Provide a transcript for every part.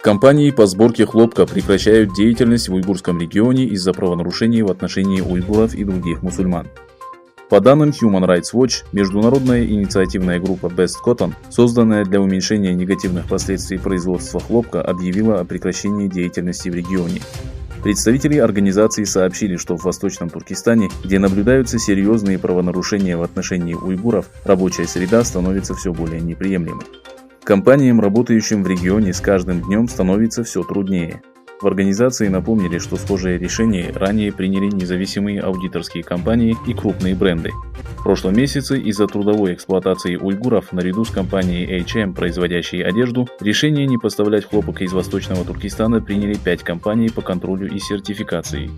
Компании по сборке хлопка прекращают деятельность в уйгурском регионе из-за правонарушений в отношении уйгуров и других мусульман. По данным Human Rights Watch, международная инициативная группа Best Cotton, созданная для уменьшения негативных последствий производства хлопка, объявила о прекращении деятельности в регионе. Представители организации сообщили, что в Восточном Туркестане, где наблюдаются серьезные правонарушения в отношении уйгуров, рабочая среда становится все более неприемлемой. Компаниям, работающим в регионе, с каждым днем становится все труднее. В организации напомнили, что схожие решения ранее приняли независимые аудиторские компании и крупные бренды. В прошлом месяце из-за трудовой эксплуатации уйгуров наряду с компанией H&M, производящей одежду, решение не поставлять хлопок из Восточного Туркестана приняли 5 компаний по контролю и сертификации.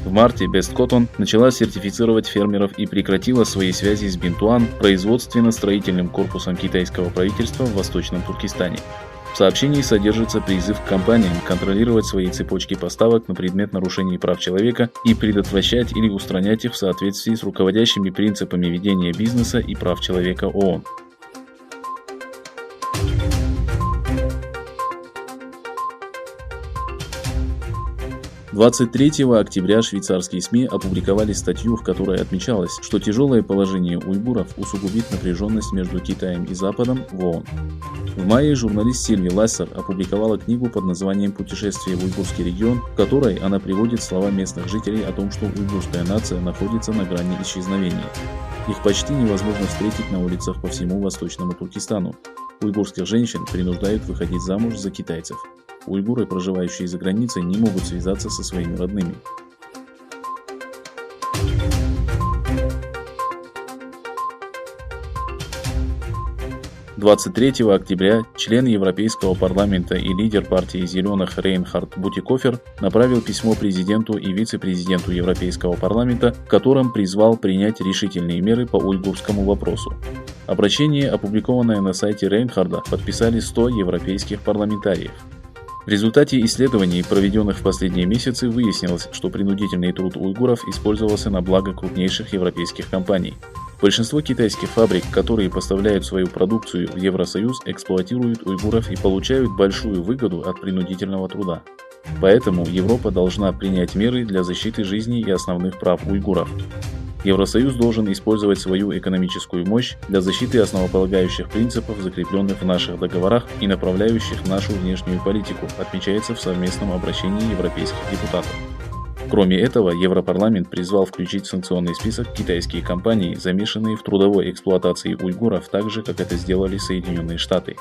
В марте Best Cotton начала сертифицировать фермеров и прекратила свои связи с Бинтуан, производственно-строительным корпусом китайского правительства в Восточном Туркестане. В сообщении содержится призыв к компаниям контролировать свои цепочки поставок на предмет нарушений прав человека и предотвращать или устранять их в соответствии с руководящими принципами ведения бизнеса и прав человека ООН. 23 октября швейцарские СМИ опубликовали статью, в которой отмечалось, что тяжелое положение уйгуров усугубит напряженность между Китаем и Западом в ООН. В мае журналист Сильви Лассер опубликовала книгу под названием «Путешествие в уйгурский регион», в которой она приводит слова местных жителей о том, что уйгурская нация находится на грани исчезновения. Их почти невозможно встретить на улицах по всему Восточному Туркестану. Уйгурских женщин принуждают выходить замуж за китайцев. Уйгуры, проживающие за границей, не могут связаться со своими родными. «23 октября член Европейского парламента и лидер партии «Зеленых» Рейнхард Бутикофер направил письмо президенту и вице-президенту Европейского парламента, в котором призвал принять решительные меры по уйгурскому вопросу. Обращение, опубликованное на сайте Рейнхарда, подписали 100 европейских парламентариев. В результате исследований, проведенных в последние месяцы, выяснилось, что принудительный труд уйгуров использовался на благо крупнейших европейских компаний. Большинство китайских фабрик, которые поставляют свою продукцию в Евросоюз, эксплуатируют уйгуров и получают большую выгоду от принудительного труда. Поэтому Европа должна принять меры для защиты жизни и основных прав уйгуров. Евросоюз должен использовать свою экономическую мощь для защиты основополагающих принципов, закрепленных в наших договорах и направляющих нашу внешнюю политику, отмечается в совместном обращении европейских депутатов. Кроме этого, Европарламент призвал включить в санкционный список китайские компании, замешанные в трудовой эксплуатации уйгуров, так же, как это сделали Соединенные Штаты.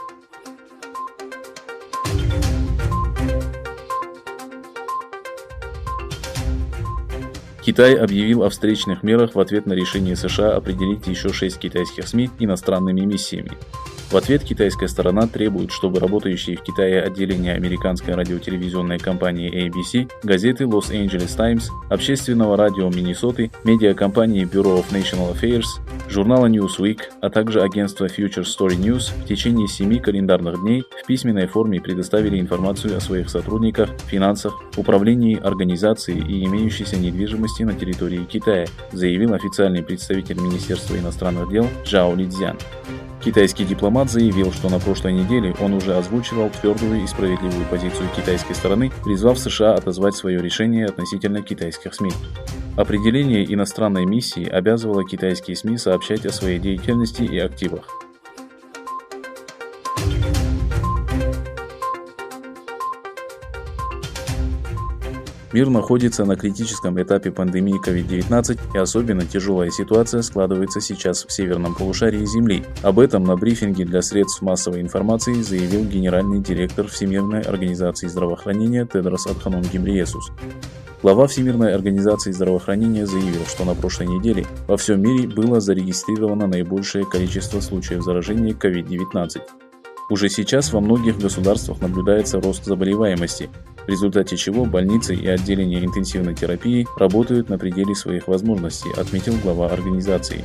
Китай объявил о встречных мерах в ответ на решение США определить еще 6 китайских СМИ иностранными миссиями. В ответ китайская сторона требует, чтобы работающие в Китае отделения американской радиотелевизионной компании ABC, газеты Los Angeles Times, общественного радио Миннесоты, медиакомпании Bureau of National Affairs, журнала Newsweek, а также агентства Future Story News в течение 7 календарных дней в письменной форме предоставили информацию о своих сотрудниках, финансах, управлении организацией и имеющейся недвижимости на территории Китая, заявил официальный представитель Министерства иностранных дел Джао Лидзян. Китайский дипломат заявил, что на прошлой неделе он уже озвучивал твердую и справедливую позицию китайской стороны, призвав США отозвать свое решение относительно китайских СМИ. Определение иностранной миссии обязывало китайские СМИ сообщать о своей деятельности и активах. Мир находится на критическом этапе пандемии COVID-19, и особенно тяжелая ситуация складывается сейчас в северном полушарии Земли. Об этом на брифинге для средств массовой информации заявил генеральный директор Всемирной организации здравоохранения Тедрос Адханом Гебрейесус. Глава Всемирной организации здравоохранения заявил, что на прошлой неделе во всем мире было зарегистрировано наибольшее количество случаев заражения COVID-19. Уже сейчас во многих государствах наблюдается рост заболеваемости, в результате чего больницы и отделения интенсивной терапии работают на пределе своих возможностей, отметил глава организации.